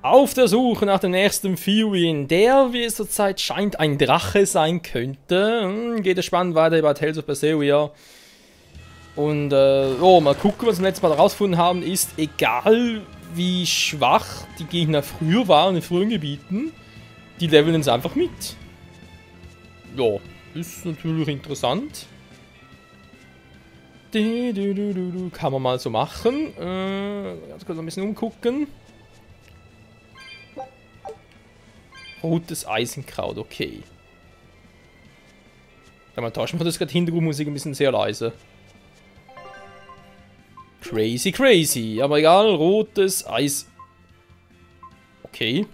Auf der Suche nach dem nächsten Fury, der, wie es zurzeit scheint, ein Drache sein könnte. Geht es spannend weiter bei Tales of Berseria. Und, oh, mal gucken, was wir letztes Mal herausgefunden haben, ist, egal wie schwach die Gegner früher waren in früheren Gebieten, die leveln uns einfach mit. Ja, ist natürlich interessant. Kann man mal so machen. Ganz kurz ein bisschen umgucken. Rotes Eisenkraut, okay. Ja, man tauscht mir das gerade Hintergrundmusik ein bisschen sehr leise. Crazy, crazy. Aber egal, rotes Eis. Okay.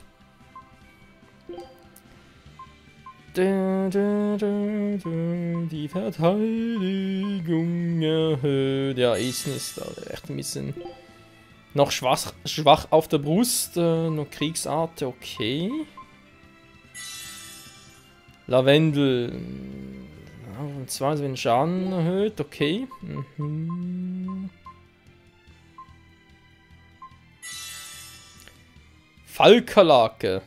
Die Verteidigung erhöht. Ja, Eisen ist da echt ein bisschen noch schwach auf der Brust. Noch Kriegsart, okay. Lavendel. Und zwar wenn Schaden erhöht, okay. Falkerlake.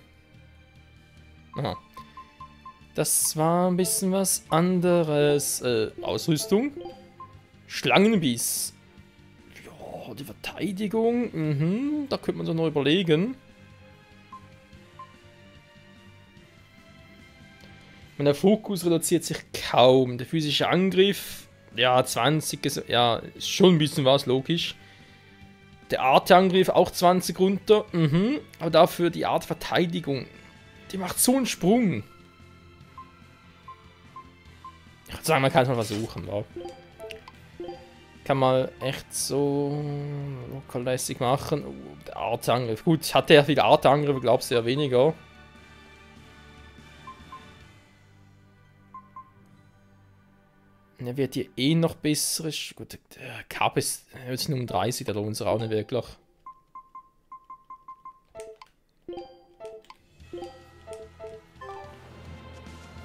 Aha. Das war ein bisschen was anderes. Ausrüstung. Schlangenbiss. Ja, die Verteidigung. Da könnte man so noch überlegen. Der Fokus reduziert sich kaum. Der physische Angriff, ja, 20 ist, ja, ist schon ein bisschen was, logisch. Der Artangriff auch 20 runter. Aber dafür die Art Verteidigung. Die macht so einen Sprung. Ich würde sagen, man kann es mal versuchen. Ja. Kann man echt so lokallässig machen. Der Artangriff. Gut, hatte ja viele Artangriffe, glaubst du ja weniger. Er wird hier eh noch besser. Gut, der Cup ist jetzt nur um 30, da lohnt uns auch nicht wirklich.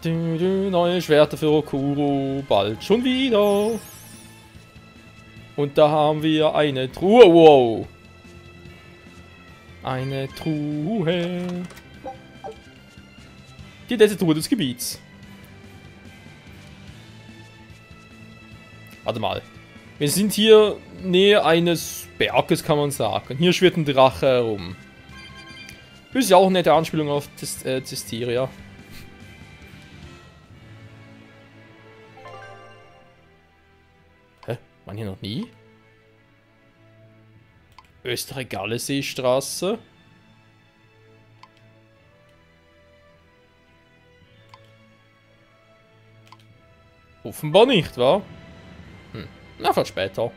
Neue Schwerter für Okuro, bald schon wieder. Und da haben wir eine Truhe, wow. Eine Truhe. Die letzte Truhe des Gebiets. Warte mal. Wir sind hier nähe eines Berges, kann man sagen. Hier schwirrt ein Drache herum. Das ist ja auch eine nette Anspielung auf Zestiria. Hä? Waren hier noch nie? Österreich-Galle-Seestraße. Offenbar nicht, wa? Na, vielleicht später.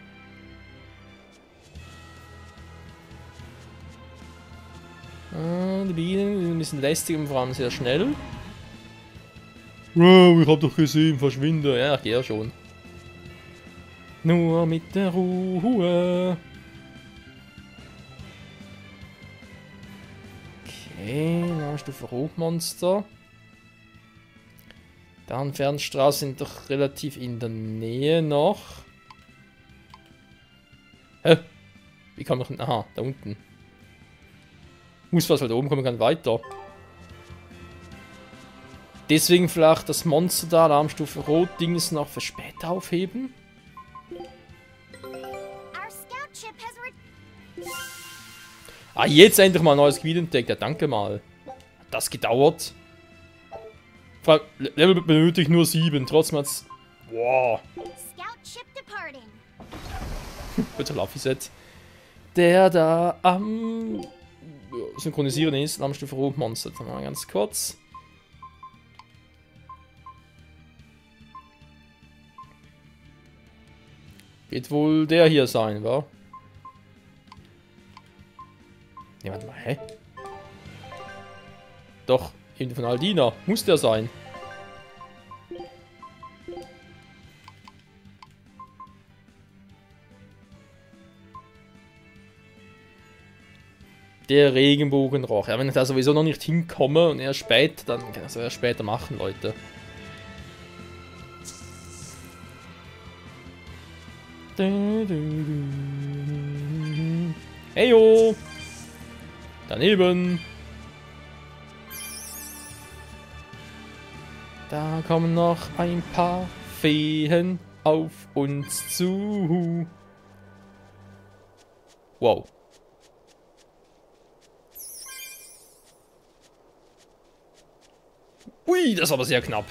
Die Bienen sind ein bisschen lästig und vor allem sehr schnell. Wow, ich hab doch gesehen, verschwinde. Ja, ich gehe ja schon. Nur mit der Ruhe. Okay, Stufe Hochmonster. Dann Fernstraßen sind doch relativ in der Nähe noch. Hä? Wie kann man... Aha, da unten. Muss was, weil da oben kommen kann weiter. Deswegen vielleicht das Monster da, Alarmstufe Rot, Dings noch für später aufheben. Ah, jetzt endlich mal ein neues Gebiet entdeckt. Ja, danke mal. Hat das gedauert? Level benötigt nur 7, trotzdem hat's... Wow. Bitte Laffy-Set. Der da am... Synchronisieren ist, Alarmstufe Rot Monster. Mal ganz kurz. Wird wohl der hier sein, wa? Ne, warte mal, hä? Doch, eben von Aldina. Muss der sein. Der Regenbogenroch. Ja, wenn ich da sowieso noch nicht hinkomme und erst spät, dann kann ich es erst später machen, Leute. Heyo! Daneben. Da kommen noch ein paar Feen auf uns zu. Wow. Ui, das ist aber sehr knapp.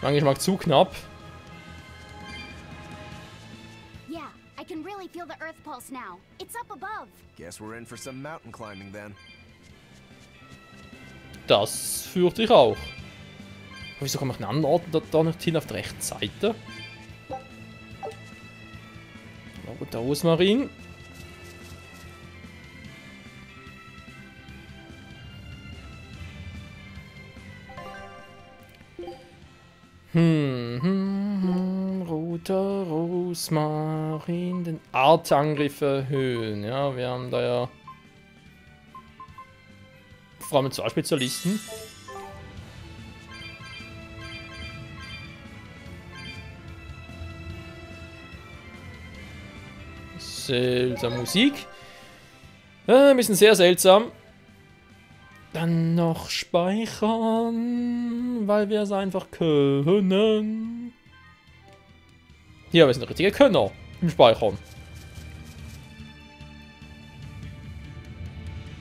Manchmal zu knapp. Yeah, I can really feel the Earth pulse now. It's up above. Guess we're in for some mountain climbing then. Das fürchte ich auch. Wieso komme ich einen anderen Ort da nicht hin auf der rechten Seite? Roter Rosmarin. Roter Rosmarin, den Artangriff erhöhen. Ja, wir haben da ja vor allem zwei Spezialisten. Seltsame Musik. Ein bisschen sehr seltsam. Dann noch speichern, weil wir es einfach können. Ja, wir sind richtige Könner im Speichern.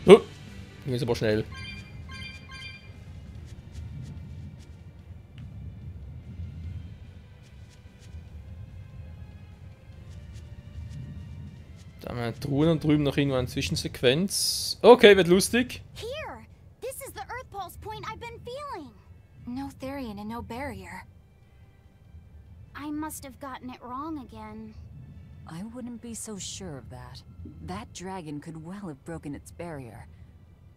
Oh, ging jetzt aber schnell. Da haben wir Truhen und drüben noch irgendwo eine Zwischensequenz. Okay, wird lustig. Here! This is the Earth pulse point I've been feeling. No Therian and no barrier. I must have gotten it wrong again. I wouldn't be so sure of that. That dragon could well have broken its barrier.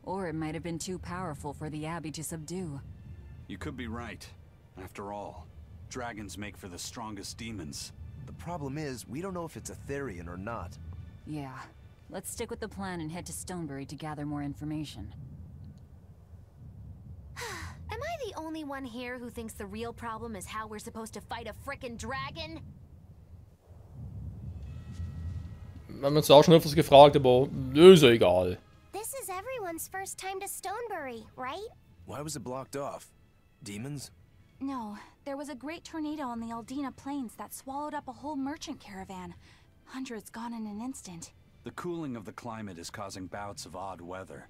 Or it might have been too powerful for the Abbey to subdue. You could be right. After all, dragons make for the strongest demons. The problem is, we don't know if it's a Therian or not. Yeah. Let's stick with the plan and head to Stonebury to gather more information. Am I the only one here who thinks the real problem is how we're supposed to fight a frickin' dragon? Wir haben uns auch schon öfters gefragt, aber ist ja egal. This is everyone's first time to Stonebury, right? Why was it blocked off? Demons? No, there was a great tornado on the Aldina Plains that swallowed up a whole merchant caravan. Hundreds gone in an instant. The cooling of the climate is causing bouts of odd weather.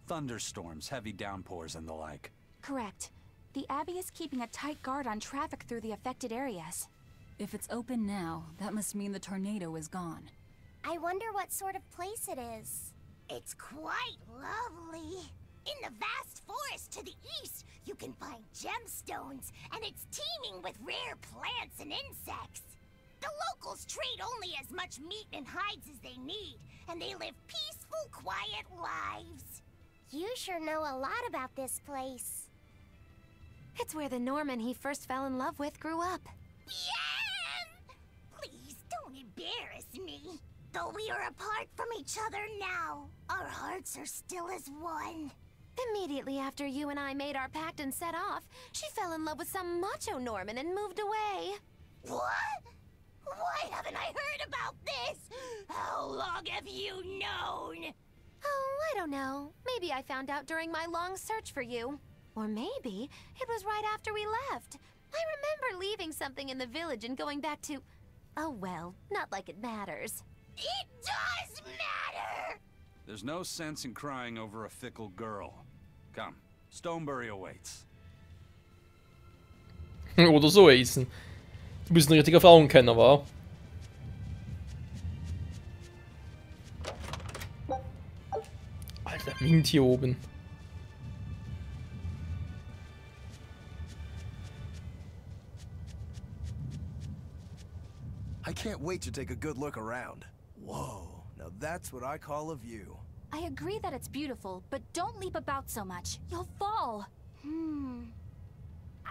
Thunderstorms, heavy downpours, and the like. Correct. The Abbey is keeping a tight guard on traffic through the affected areas. If it's open now, that must mean the tornado is gone. I wonder what sort of place it is. It's quite lovely. In the vast forest to the east, you can find gemstones, and it's teeming with rare plants and insects. The locals trade only as much meat and hides as they need, and they live peaceful, quiet lives. You sure know a lot about this place. It's where the Norman he first fell in love with grew up. Yeah! Please don't embarrass me. Though we are apart from each other now, our hearts are still as one. Immediately after you and I made our pact and set off, she fell in love with some macho Norman and moved away. What? Why haven't I heard about this? How long have you known? Oh, I don't know. Maybe I found out during my long search for you. Or maybe it was right after we left. I remember leaving something in the village and going back to... Oh well, not like it matters. It does matter! There's no sense in crying over a fickle girl. Come, Stonebury awaits. Oder so, Ethan. Du bist ein richtiger Frauenkenner, wa? Alter, Wind hier oben. I can't wait to take a good look around. Whoa, now that's what I call a view. I agree that it's beautiful, but don't leap about so much. You'll fall.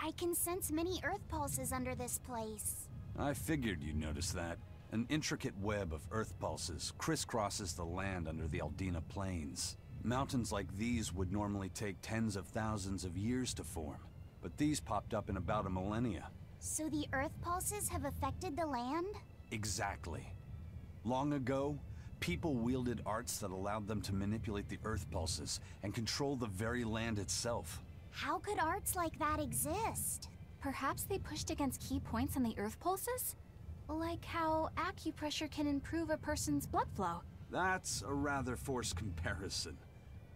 I can sense many earth pulses under this place. I figured you'd notice that. An intricate web of earth pulses crisscrosses the land under the Aldina Plains. Mountains like these would normally take tens of thousands of years to form, but these popped up in about a millennia. So the earth pulses have affected the land? Exactly. Long ago, People wielded arts that allowed them to manipulate the earth pulses and control the very land itself. How could arts like that exist? Perhaps they pushed against key points on the earth pulses? Like how acupressure can improve a person's blood flow. That's a rather forced comparison.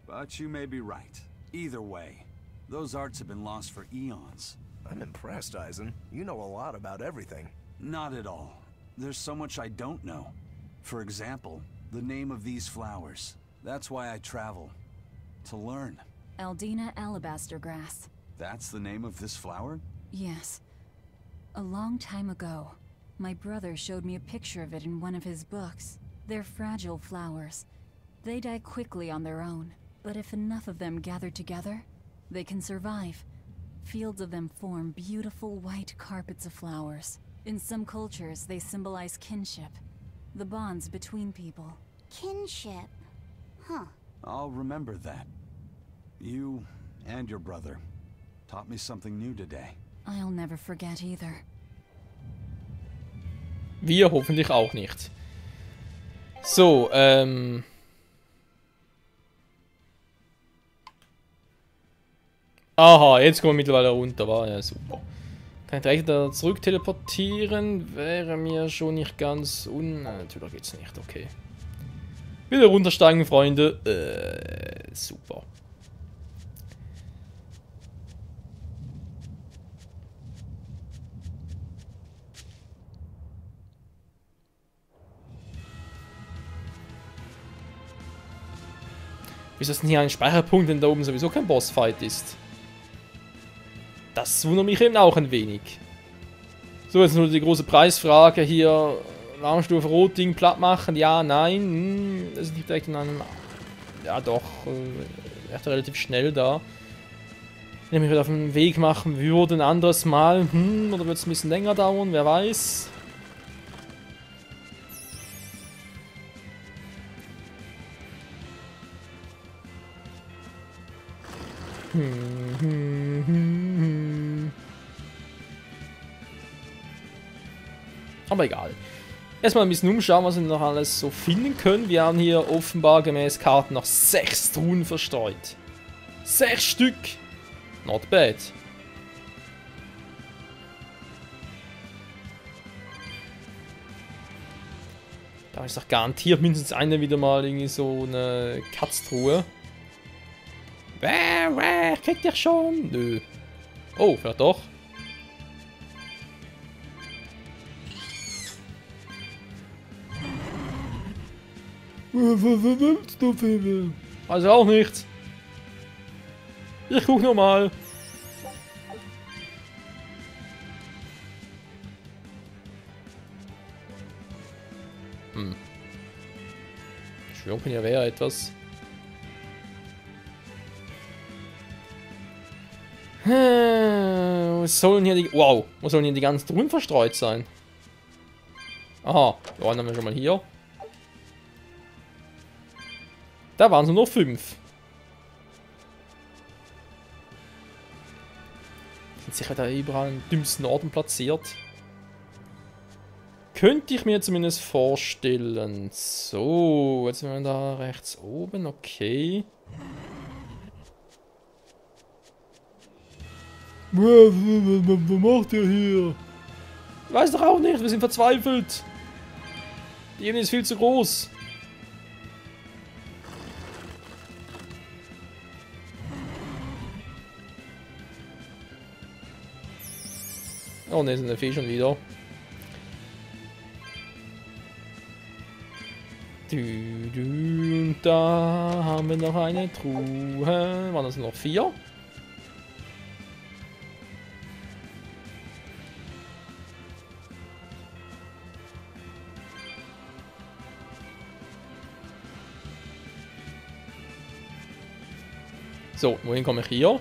But you may be right. Either way, those arts have been lost for eons. I'm impressed, Eisen. You know a lot about everything. Not at all. There's so much I don't know. For example, the name of these flowers. That's why I travel. To learn. Aldina alabaster grass. That's the name of this flower? Yes. A long time ago, my brother showed me a picture of it in one of his books. They're fragile flowers. They die quickly on their own, but if enough of them gather together, they can survive. Fields of them form beautiful white carpets of flowers. In some cultures, they symbolize kinship, the bonds between people. Kinship. Huh. I'll remember that. You and your brother taught me something new today. I'll never forget either. Wir hoffentlich auch nicht. So, aha, jetzt kommen wir mittlerweile runter, war ja super. Kann ich direkt da zurück teleportieren? Wäre mir schon nicht ganz natürlich geht's nicht, okay. Wieder runtersteigen, Freunde. Super. Wieso ist denn hier ein Speicherpunkt, wenn da oben sowieso kein Bossfight ist? Das wundert mich eben auch ein wenig. So, jetzt nur die große Preisfrage hier. Alarmstufe Rot Ding platt machen? Ja, nein. Das ist nicht direkt in einem... Ja doch, echt relativ schnell da. Wenn ich mich auf den Weg machen würde, ein anderes Mal. Oder wird es ein bisschen länger dauern? Wer weiß. Aber egal. Erstmal ein bisschen umschauen, was wir noch alles so finden können. Wir haben hier offenbar gemäß Karten noch 6 Truhen verstreut. 6 Stück! Not bad. Da ist doch garantiert mindestens eine wieder mal irgendwie so eine Katztruhe. Kriegt ihr schon? Nö. Oh, vielleicht doch. Also auch nichts. Ich guck nochmal. Schwimmen ja wäre etwas. Wo sollen hier die... Wow, wo sollen hier die ganzen Truhen verstreut sein? Aha, ja, dann haben wir schon mal hier. Da waren es nur noch 5. Sind sicher da überall an den dümmsten Orten platziert. Könnte ich mir zumindest vorstellen. So, jetzt sind wir da rechts oben, okay. Was macht ihr hier? Ich weiß doch auch nicht, wir sind verzweifelt. Die Ebene ist viel zu groß. Oh ne, sind der Fee schon wieder. Und da haben wir noch eine Truhe. Waren das noch 4? So, wohin komme ich hier?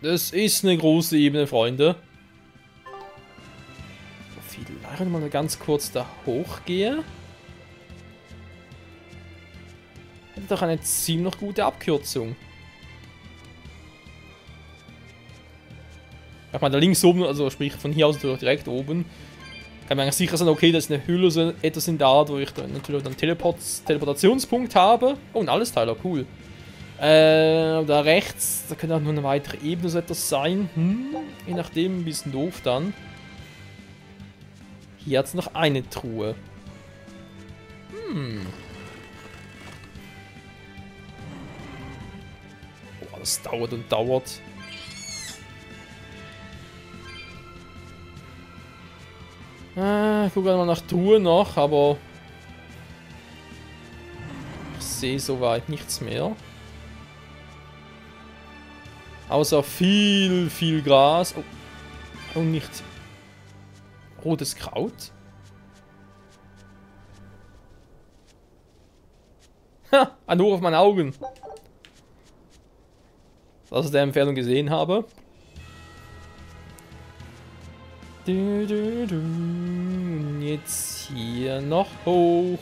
Das ist eine große Ebene, Freunde. So, vielleicht mal ganz kurz da hochgehe. Hätte doch eine ziemlich gute Abkürzung. Ich meine, da links oben, also sprich von hier aus natürlich direkt oben, kann man eigentlich sicher sein, okay, das ist eine Hülle, so etwas in der Art, wo ich dann natürlich einen Teleportationspunkt habe. Oh, ein Allesteiler, cool. Da rechts, da könnte auch nur eine weitere Ebene so etwas sein. Je nachdem, ein bisschen doof dann. Hier hat es noch eine Truhe. Oh, das dauert und dauert. Ich gucke mal nach Truhe noch, aber ich sehe soweit nichts mehr. Außer viel Gras. Oh, und nicht rotes Kraut. Ha, ein Hoch auf meine Augen. Das ich aus der Entfernung gesehen habe. Und jetzt hier noch hoch.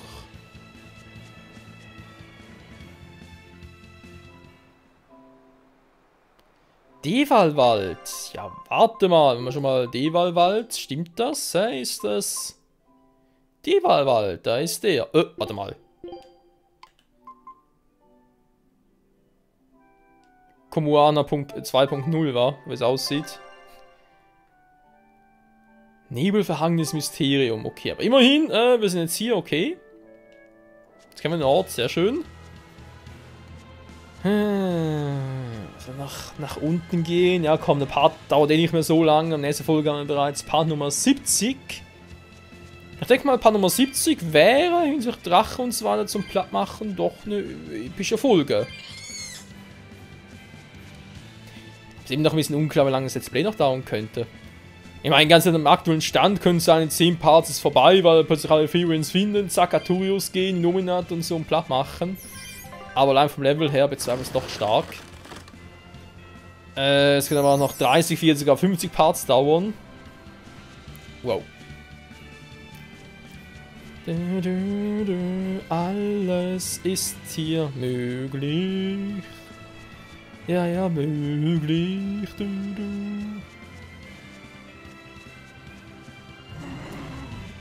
Devalwald. Ja, warte mal. Wenn wir schon mal Devalwald. Stimmt das? Ist das Devalwald? Da ist der. Warte mal. Komuana 2.0 war, wie es aussieht. Nebelverhangenes Mysterium. Okay, aber immerhin, wir sind jetzt hier, okay. Jetzt kennen wir den Ort, sehr schön. Also nach unten gehen. Ja, komm, der Part dauert eh nicht mehr so lange. Am nächsten Folge haben wir bereits Part Nummer 70. Ich denke mal, Part Nummer 70 wäre hinsichtlich Drache und so weiter zum Plattmachen doch eine epische Folge. Ist eben noch ein bisschen unklar, wie lange das Let's Play noch dauern könnte. Ich meine, ganz am aktuellen Stand können es sein, in 10 Parts ist vorbei, weil plötzlich alle Freewins finden, zack, Arturius gehen, Nominat und so und platt machen. Aber allein vom Level her bezweifle ich es doch stark. Es können aber auch noch 30, 40, sogar 50 Parts dauern. Wow. Alles ist hier möglich. Ja, möglich.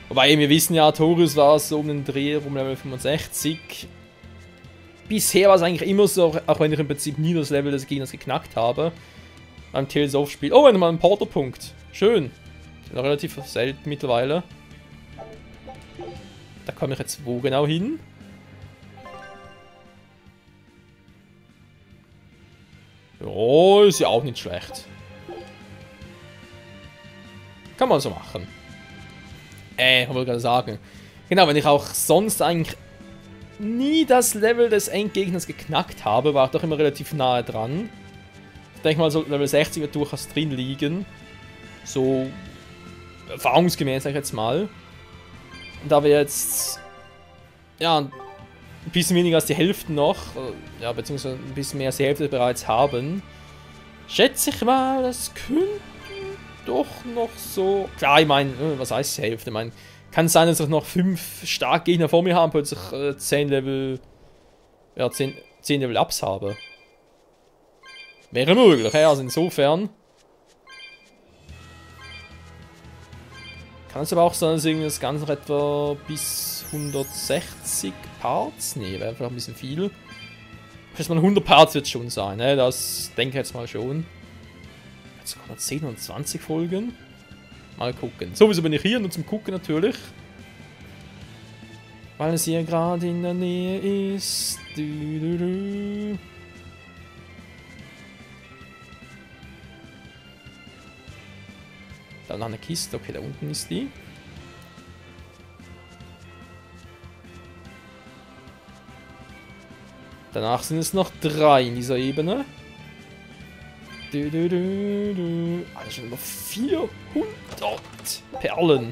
Wobei, wir wissen ja, Artorius war so um den Dreh rum Level 65. Bisher war es eigentlich immer so, auch wenn ich im Prinzip nie das Level des Gegners geknackt habe. Beim Tales of Spiel. Oh, nochmal ein Porterpunkt. Schön. Noch relativ selten mittlerweile. Da komme ich jetzt wo genau hin? Ja, ist ja auch nicht schlecht. Kann man so machen. Wollte ich gerade sagen. Genau, wenn ich auch sonst eigentlich nie das Level des Endgegners geknackt habe, war ich doch immer relativ nahe dran. Ich denke mal, so Level 60 wird durchaus drin liegen. So erfahrungsgemäß, sag ich jetzt mal. Und da wir jetzt ja ein bisschen weniger als die Hälfte noch, ja, beziehungsweise ein bisschen mehr als die Hälfte bereits haben, schätze ich mal, das könnte doch noch so. Klar, ich meine, was heißt die Hälfte? Ich meine, kann es sein, dass ich noch 5 Starkgegner vor mir habe, plötzlich 10 Level. Ja, 10 Level Ups habe. Wäre möglich, ja, also insofern. Kann es aber auch sein, dass irgendwie das Ganze noch etwa bis 160 Parts? Ne, wäre einfach ein bisschen viel. Vielleicht mal 100 Parts wird es schon sein, ne? Das denke ich jetzt mal schon. Jetzt kommen 10 und 20 Folgen. Mal gucken. Sowieso bin ich hier, nur zum Gucken natürlich. Weil es hier gerade in der Nähe ist. Da noch eine Kiste. Okay, da unten ist die. Danach sind es noch 3 in dieser Ebene. Also schon über 400 Perlen.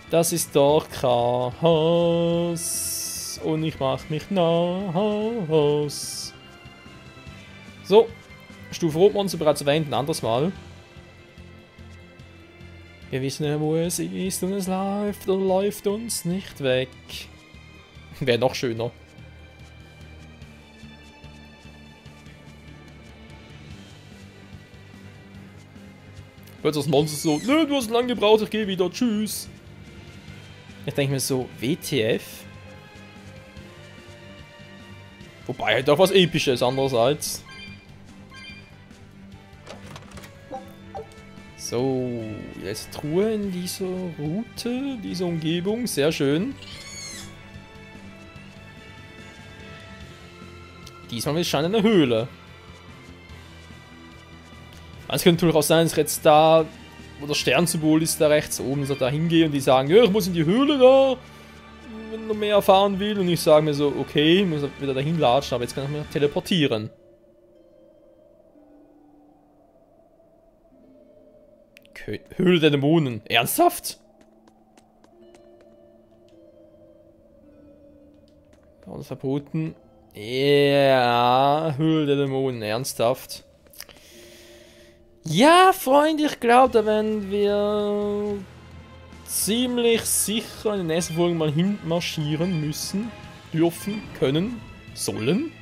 Das ist doch Chaos. Und ich mach mich nass. So. Stufe Rotmonster bereits erwähnt, ein anderes Mal. Wir wissen ja, wo es ist und es läuft uns nicht weg. Wäre noch schöner. plötzlich das Monster so, nö, du hast lange gebraucht, ich gehe wieder, tschüss. Ich denke mir so, WTF? Wobei halt auch was Episches andererseits. So, jetzt Truhe in dieser Route, dieser Umgebung, sehr schön. Diesmal scheint eine Höhle. Es könnte natürlich auch sein, dass ich jetzt da, wo das Sternsymbol ist, da rechts oben, dass ich da hingehe und die sagen, ja, ich muss in die Höhle da, wenn man mehr erfahren will. Und ich sage mir so, okay, ich muss wieder dahin latschen, aber jetzt kann ich mich teleportieren. Höhle der Dämonen. Ernsthaft? Alles verboten. Ja, Höhle der Dämonen. Ernsthaft. Ja, Freunde, ich glaube, da werden wir ziemlich sicher in den nächsten Folgen mal hinmarschieren müssen. Dürfen, können, sollen.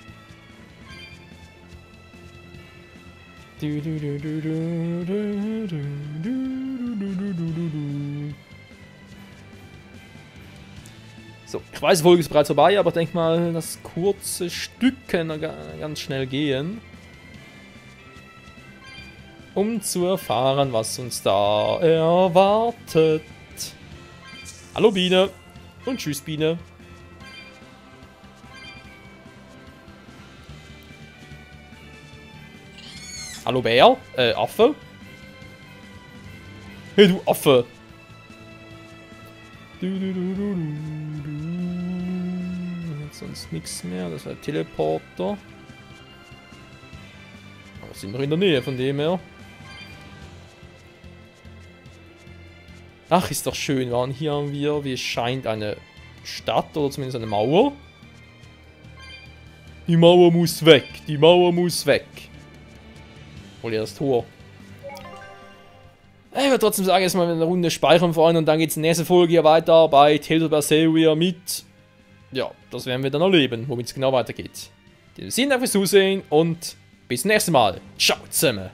So, ich weiß, die Folge ist bereits vorbei, aber ich denke mal, das kurze Stück kann ganz schnell gehen. Um zu erfahren, was uns da erwartet. Hallo Biene und tschüss Biene. Hallo Bär? Affe? Hey du Affe! Sonst nichts mehr, das ist ein Teleporter. Aber wir sind noch in der Nähe von dem her. Ach, ist doch schön. Und hier haben wir, wie es scheint, eine Stadt oder zumindest eine Mauer. Die Mauer muss weg. Die Mauer muss weg. Hol ihr das Tor. Ich würde trotzdem sagen, jetzt mal eine Runde speichern, Freunde. Und dann geht es in der nächsten Folge hier weiter bei Tales of Berseria mit... Ja, das werden wir dann erleben, womit es genau weitergeht. In diesem Sinne, danke fürs Zusehen und bis zum nächsten Mal. Ciao zusammen.